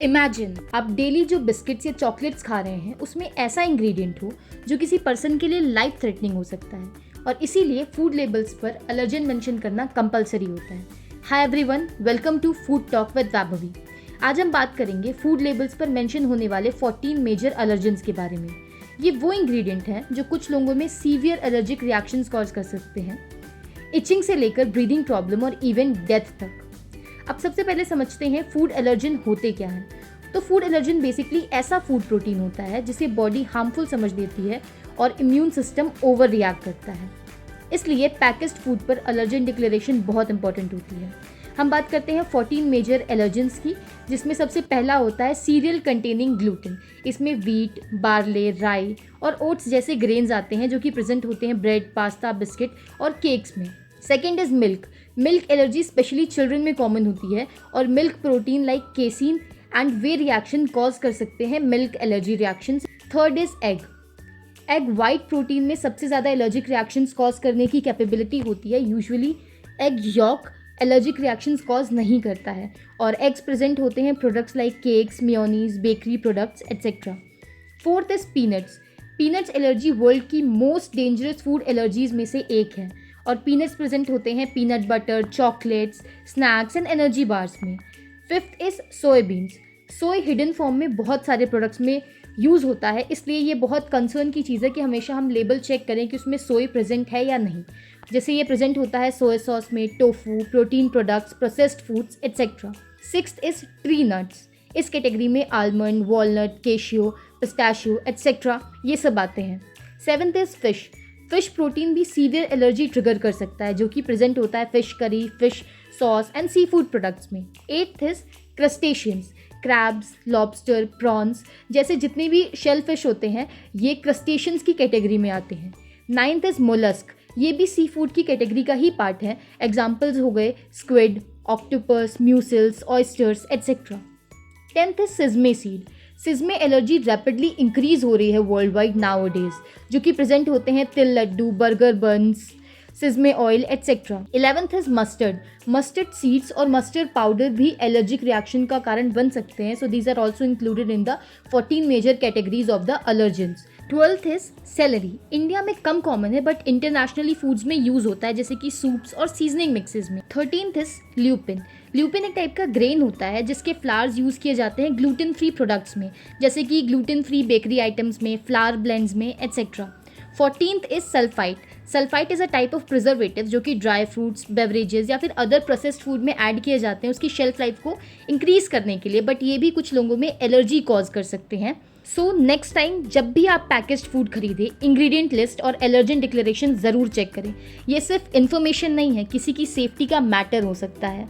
Imagine आप daily जो biscuits या चॉकलेट्स खा रहे हैं उसमें ऐसा इंग्रेडिएंट हो जो किसी पर्सन के लिए लाइफ थ्रेटनिंग हो सकता है और इसीलिए फूड लेबल्स पर एलर्जन मेंशन करना कंपलसरी होता है। Hi everyone, welcome to food talk with Vaibhavi. आज हम बात करेंगे फूड लेबल्स पर मेंशन होने वाले 14 मेजर एलर्जेंस के बारे में। ये वो इंग्रेडिएंट हैं जो कुछ लोगों में सीवियर एलर्जिक रिएक्शंस कॉज कर सकते हैं, इचिंग से लेकर ब्रीदिंग प्रॉब्लम और इवन डेथ तक। अब सबसे पहले समझते हैं फूड एलर्जन होते क्या हैं। तो फूड एलर्जन बेसिकली ऐसा फूड प्रोटीन होता है जिसे बॉडी हार्मफुल समझ लेती है और इम्यून सिस्टम ओवर रिएक्ट करता है। इसलिए पैकेज्ड फूड पर एलर्जन डिक्लेरेशन बहुत इंपॉर्टेंट होती है। हम बात करते हैं 14 मेजर एलर्जेंस की, जिसमें सबसे पहला होता है सीरियल कंटेनिंग ग्लूटेन। इसमें वीट, बार्ले, राई और ओट्स जैसे ग्रेन्स आते हैं जो कि प्रेजेंट होते हैं ब्रेड, पास्ता, बिस्किट और केक्स में। Second is milk. Milk allergy specially children में कॉमन होती है और milk protein like casein and way reaction cause कर सकते हैं milk allergy reactions. Third is egg. Egg white protein में सबसे ज़्यादा एलर्जिक रिएक्शंस कॉज करने की कैपेबिलिटी होती है। Usually egg yolk allergic reactions cause नहीं करता है और एग्स प्रेजेंट होते हैं products like cakes, mayonnaise, bakery products etcetera. Fourth is peanuts. Peanuts allergy world की मोस्ट डेंजरस फूड एलर्जीज में से एक है और पीनट्स प्रेजेंट होते हैं peanut butter, chocolates, snacks and energy bars में। Fifth is soybeans. Soy hidden form में बहुत सारे प्रोडक्ट्स में यूज़ होता है, इसलिए ये बहुत कंसर्न की चीज़ है कि हमेशा हम लेबल चेक करें कि उसमें सोय प्रेजेंट है या नहीं। जैसे ये प्रेजेंट होता है सोया सॉस में, tofu, protein products, processed foods etcetera. Sixth is tree nuts. इस कैटेगरी में almond, walnut, cashew, pistachio etcetera ये सब आते हैं। Seventh is fish. Fish protein भी सीवियर एलर्जी ट्रिगर कर सकता है जो कि प्रेजेंट होता है fish curry, fish sauce and sea food products में। Eighth is crustaceans. Crabs, lobster, prawns जैसे जितने भी शेल फिश होते हैं ये क्रस्टेशियंस की कैटेगरी में आते हैं। Ninth is mollusc. ये भी सी फूड की कैटेगरी का ही पार्ट है। एग्जाम्पल्स हो गए squid, octopus, mussels, oysters etcetera. Tenth is sesame seed. Sesame allergy rapidly increase हो रही है वर्ल्ड वाइड नाउ डेज, जो कि प्रेजेंट होते हैं तिल laddoo, burger buns, sesame oil etcetera. 11th is mustard. Mustard seeds और मस्टर्ड पाउडर भी एलर्जिक रिएक्शन का कारण बन सकते हैं, so these are also included in the 14 major categories of the allergens. 12th is celery. India में कम कॉमन है बट इंटरनेशनली फूड्स में यूज होता है जैसे कि सूप्स और सीजनिंग मिक्सेस में। 13th is lupin. ल्यूपिन एक टाइप का ग्रेन होता है जिसके फ्लावर्स यूज़ किए जाते हैं ग्लूटेन फ्री प्रोडक्ट्स में, जैसे कि ग्लूटेन फ्री बेकरी आइटम्स में, फ्लावर ब्लेंड्स में etcetera. 14th is sulphite. Sulphite is a type of preservative जो कि ड्राई फ्रूट्स, बेवरेजेस या फिर अदर प्रोसेस्ड फूड में ऐड किए जाते हैं उसकी शेल्फ लाइफ को इंक्रीज करने के लिए, बट ये भी कुछ लोगों में एलर्जी कॉज कर सकते हैं। सो नेक्स्ट टाइम जब भी आप पैकेज्ड फूड खरीदें, इंग्रेडिएंट लिस्ट और एलर्जन डिक्लेरेशन ज़रूर चेक करें। ये सिर्फ इन्फॉर्मेशन नहीं है, किसी की सेफ्टी का मैटर हो सकता है।